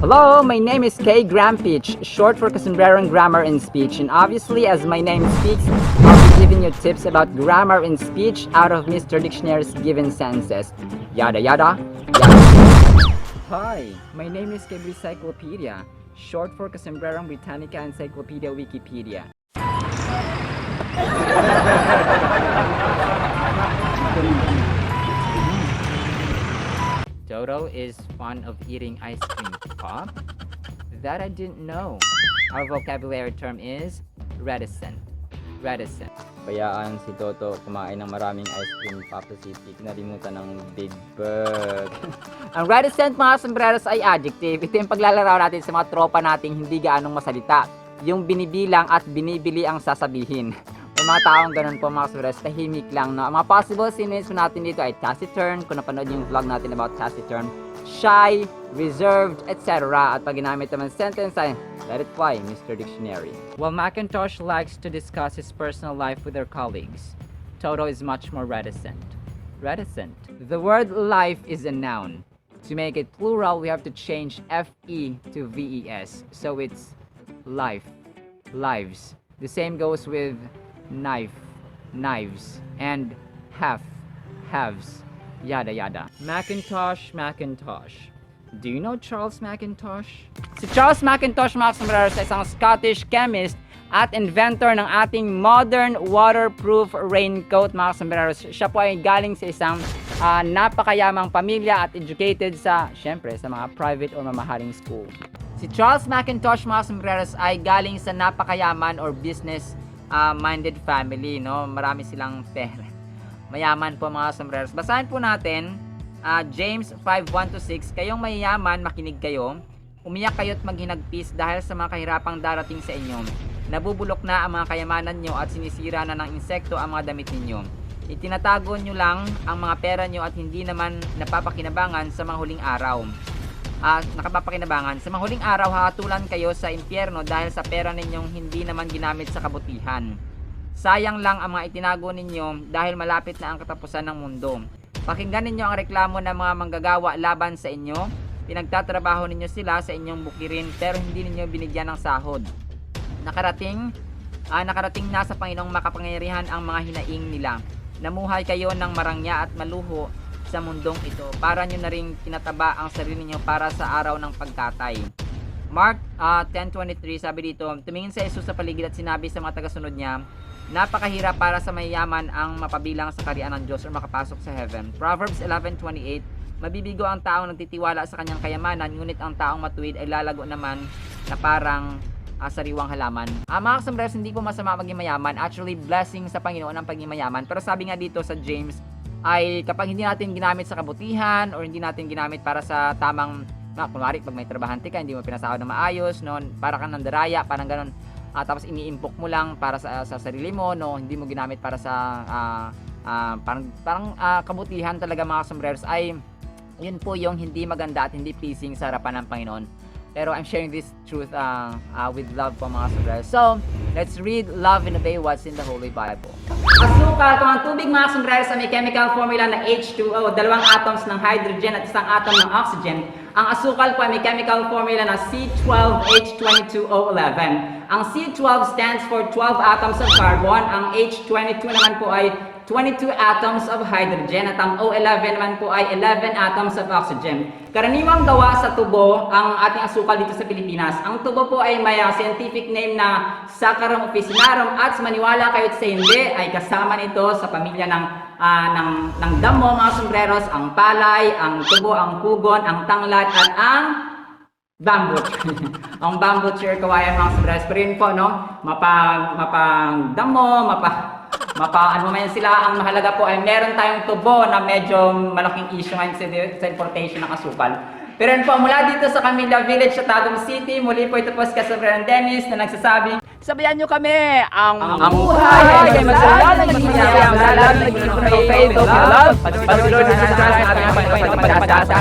Hello, my name is Kay Grampich, short for Casumbrerong Grammar and Speech, and obviously, as my name speaks, I'll be giving you tips about grammar and speech out of Mr. Dictionary's given sentences. Yada yada, yada. Hi, my name is Kay Encyclopedia, short for Casumbrerong Britannica Encyclopedia Wikipedia. Toto is fond of eating ice cream. Pop? That I didn't know. Our vocabulary term is reticent. Reticent. Bayaan si Toto kumain ng maraming ice cream pop sa city. Kinalimutan ng Big Bird. Ang reticent mga sombreros ay adjective. Ito yung paglalaro natin sa mga tropa nating hindi gaanong masalita. Yung binibilang at binibili ang sasabihin. May mga taong ganun po mga sombreros, tahimik lang. No? Ang mga possible synonyms natin dito ay taciturn, kung napanood yung vlog natin about taciturn, shy, reserved, etc. At pag ginamit naman sentence ay, let it fly, Mr. Dictionary. While Macintosh likes to discuss his personal life with their colleagues, Toto is much more reticent. Reticent. The word life is a noun. To make it plural, we have to change FE to VES. So it's life, lives. The same goes with knife, knives, and half, halves, yada yada. Macintosh, Macintosh. Do you know Charles Macintosh? Si Charles Macintosh, mga sombreros, ay isang Scottish chemist at inventor ng ating modern waterproof raincoat, mga sombreros. Siya po ay galing sa isang napakayamang pamilya at educated sa, syempre, sa mga private o mamahaling school. Si Charles Macintosh, mga sombreros, ay galing sa napakayaman or business minded family, no? Marami silang pera. Mayaman po mga sombreros. Basahin po natin James 5:1-6. Kayong mayayaman, makinig kayo. Umiyak kayo at maghinagpis dahil sa mga kahirapang darating sa inyo. Nabubulok na ang mga kayamanan nyo at sinisira na ng insekto ang mga damit ninyo. Itinatago nyo lang ang mga pera nyo at hindi naman napapakinabangan sa mga huling araw. Nakapapakinabangan. Sa mga huling araw, hahatulan kayo sa impyerno dahil sa pera ninyong hindi naman ginamit sa kabutihan. Sayang lang ang mga itinago ninyo dahil malapit na ang katapusan ng mundo. Pakinggan ninyo ang reklamo ng mga manggagawa laban sa inyo. Pinagtatrabaho ninyo sila sa inyong bukirin pero hindi ninyo binigyan ng sahod. Nakarating na sa Panginoong makapangyarihan ang mga hinaing nila. Namuhay kayo ng marangya at maluho sa mundong ito para nyo na rin tinataba ang sarili niyo para sa araw ng pagkatay. Mark 10:23 sabi dito, tumingin sa Jesus sa paligid at sinabi sa mga tagasunod niya, napakahirap para sa mayayaman ang mapabilang sa kaharian ng Diyos o makapasok sa heaven. Proverbs 11:28, mabibigo ang taong nagtitiwala sa kanyang kayamanan, ngunit ang taong matuwid ay lalago naman na parang sariwang halaman. Mga sombreros, hindi po masama maging mayaman. Actually, blessing sa Panginoon ang pagiging mayaman. Pero sabi nga dito sa James, ay kapag hindi natin ginamit sa kabutihan or hindi natin ginamit para sa tamang, kunwari pag may trabahante ka, hindi mo pinasahod na maayos, no? Para kang nandaraya, parang ganun. Tapos iniimpok mo lang para sa sarili mo, no? Hindi mo ginamit para sa parang kabutihan talaga mga sombreros, ay yun po yung hindi maganda at hindi pleasing sa harapan ng Panginoon. Pero I'm sharing this truth with love po mga sombreros. So, let's read, love, and obey what's in the Holy Bible. Asukal, kung ang tubig mga sombreros sa may chemical formula na H2O, dalawang atoms ng hydrogen at isang atom ng oxygen. Ang asukal po ay may chemical formula na C12H22O11. Ang C12 stands for 12 atoms of carbon. Ang H22 naman po ay 22 atoms of hydrogen at ang O11 naman po ay 11 atoms of oxygen. Karaniwang gawa sa tubo ang ating asukal dito sa Pilipinas. Ang tubo po ay may scientific name na Saccharum officinarum at maniwala kayo sa hindi ay kasama nito sa pamilya ng damo mga sombreros, ang palay, ang tubo, ang kugon, ang tanglad at ang bamboo. Ang bamboo chair kawayan mga sombreros. Pero yun po, no? Mapang damo, ano man sila, ang mahalaga po ay meron tayong tubo na medyo malaking issue ngayon sa importation ng asukal. Pero yun po, mula dito sa Camilla Village sa Tagum City, muli po ito po si Kasabran Dennis na nagsasabing, sabayan nyo kami, ang buhay ay magsalala, naging masaya, magsalala, naging faith of love, pagsulod sa ating pag-asa.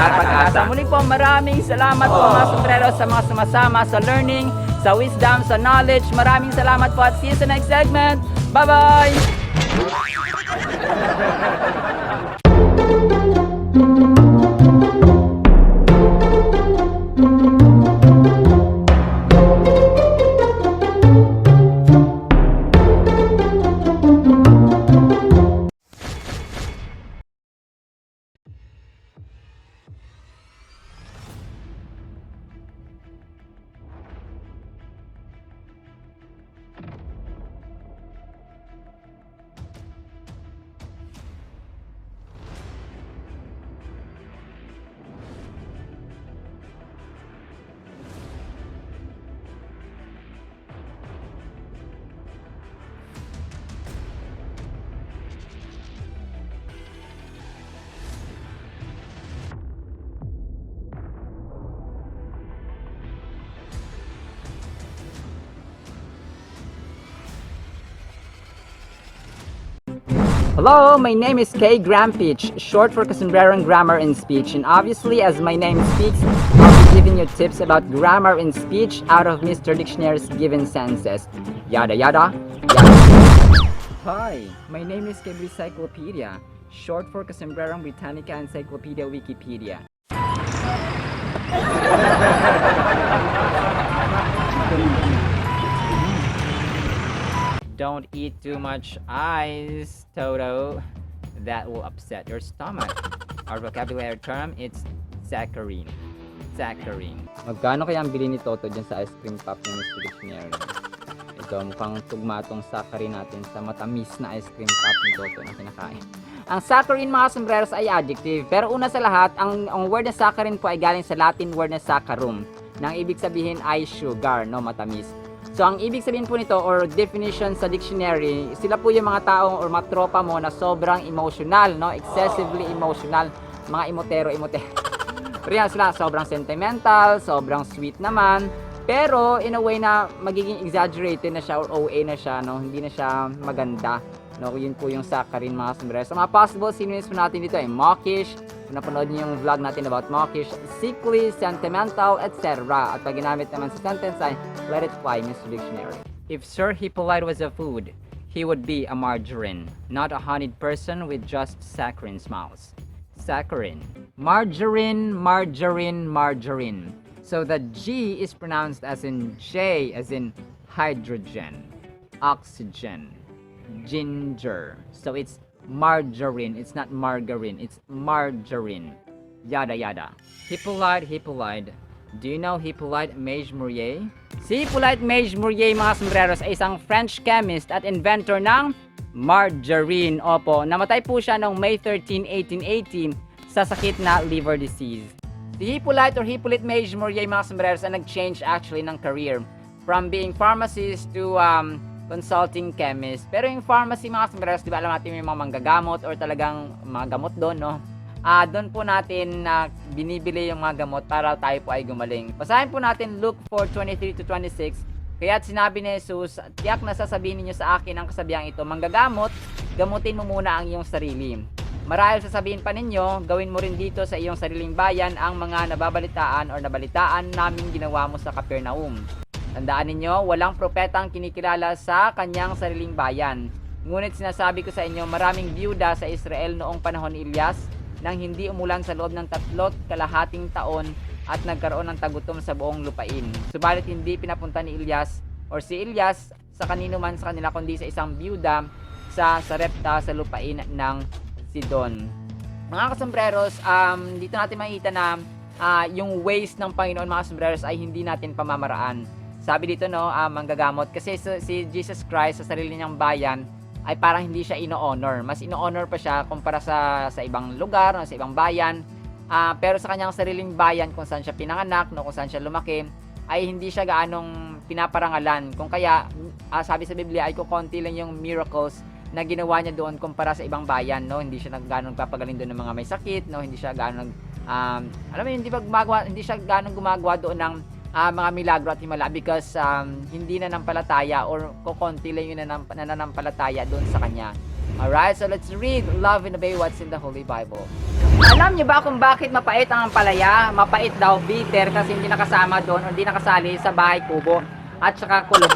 Muli po, maraming salamat po mga sombreros sa mga sumasama sa learning, sa wisdom, sa knowledge. Maraming salamat po at see you sa next segment. Bye-bye! Hello, my name is Kay Grampich, short for Kasumbrerang Grammar and Speech, and obviously, as my name speaks, I'll be giving you tips about grammar and speech out of Mr. Dictionary's given sentences. Yada yada, yada. Hi, my name is Kay Encyclopedia, short for Kasumbrerang Britannica Encyclopedia Wikipedia. Don't eat too much ice, Toto. That will upset your stomach. Our vocabulary term is saccharine. Saccharine. Magkano kaya ang bili ni Toto dyan sa ice cream pop ng Mr. Dictionary? Ito, mukhang tugma tong saccharine natin sa matamis na ice cream pop ni Toto na kinakain. Ang saccharine, mga sombreros, ay adjective. Pero una sa lahat, ang word na saccharine po ay galing sa Latin word na saccharum, nang ibig sabihin ay sugar, no, matamis. So, ang ibig sabihin po nito or definition sa dictionary, sila po yung mga taong or mga tropa mo na sobrang emotional, no? Excessively emotional. Mga imotero. Pero yan sila, sobrang sentimental, sobrang sweet naman. Pero, in a way na magiging exaggerated na siya or OA na siya, no? Hindi na siya maganda. No? Yun po yung saccharine, mga sombreros. So, mga possible synonyms po natin dito ay mawkish. Kung napanood niyo yung vlog natin about mawkish, sickly, sentimental, etc. At pag ginamit naman sa sentence ay let it fly, Mr. Dictionary. If Sir Hippolyte was a food, he would be a margarine, not a honeyed person with just saccharine smiles. Saccharine. Margarine, margarine, margarine. So the G is pronounced as in J, as in hydrogen, oxygen, ginger. So it's margarine. It's not margarine. It's margarine. Yada yada. Hippolyte. Do you know Hippolyte Maille-Morier? Si Hippolyte Maille-Morier, mga sombreros, ay isang French chemist at inventor ng margarine. Opo, namatay po siya noong May 13, 1880 sa sakit na liver disease. Si Hippolyte or Hippolyte Maille-Morier, mga sombreros, ay nag-change actually ng career from being pharmacist to consulting chemist. Pero yung pharmacy, mga sombreros, di ba alam natin yung mga manggagamot or talagang mga gamot doon, no? Doon po natin binibili yung mga gamot para tayo po ay gumaling. Basahin po natin Luke 4:23-26. Kaya't sinabi ni Jesus, tiyak na sasabihin ninyo sa akin ang kasabihang ito, manggagamot, gamutin mo muna ang iyong sarili. Marahil sasabihin pa ninyo, gawin mo rin dito sa iyong sariling bayan ang mga nababalitaan or nabalitaan namin ginawa mo sa Capernaum. Tandaan ninyo, walang propetang kinikilala sa kanyang sariling bayan. Ngunit sinasabi ko sa inyo, maraming biyuda sa Israel noong panahon ni Elias nang hindi umulan sa loob ng 3.5 taon at nagkaroon ng tagutom sa buong lupain. Subalit hindi pinapunta ni Elias or si Elias sa kanino man sa kanila kundi sa isang biyuda sa Sarepta sa lupain ng Sidon. Mga kasombreros, dito natin makita na yung ways ng Panginoon, mga sombreros, ay hindi natin pamamaraan. Sabi dito, no, manggagamot kasi si Jesus Christ sa sarili niyang bayan ay parang hindi siya ino-honor. Mas ino-honor pa siya kumpara sa ibang lugar, no, sa ibang bayan. Pero sa kanyang sariling bayan kung saan siya pinanganak, no, kung saan siya lumaki, ay hindi siya gaanong pinaparangalan. Kung kaya, sabi sa Biblia ay kukonti lang yung miracles na ginawa niya doon kumpara sa ibang bayan, no. Hindi siya gaanong papagaling doon ng mga may sakit, no. Hindi siya gaanong alam mo, hindi siya gaanong gumagawa doon ng mga milagro at himala because hindi na nampalataya or kukonti lang yung nananampalataya doon sa kanya. Alright, so let's read Love and Obey what's in the Holy Bible. Alam niyo ba kung bakit mapait ang ampalaya? Mapait daw, bitter, kasi hindi nakasama doon o hindi nakasali sa bahay kubo at saka kulog.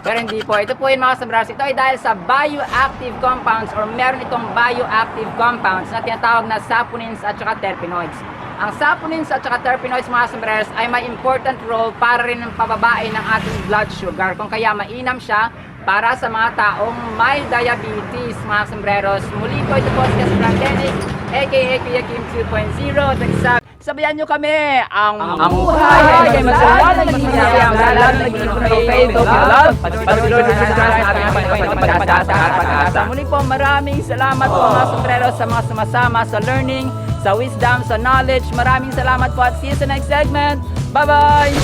Pero hindi po. Ito po yung mga sombreros. Ito ay dahil sa bioactive compounds or meron itong bioactive compounds na tinatawag na saponins at saka terpenoids. Ang saponins at saka terpenoids, mga sombreros, ay may important role para rin ng pababae ng ating blood sugar. Kung kaya mainam siya para sa mga taong may diabetes, mga sombreros. Muli po ito po si Kasbrandenic, aka Kuya Kim 2.0. Sabayan nyo kami ang buhay ay masaya na nangyayari ang lahat na Facebook love patuloy na natin ang pag-asa. Muli po, maraming salamat po mga sombreros sa mga sumasama sa learning, sa wisdom, sa knowledge. Maraming salamat po at see you sa next segment. Bye bye.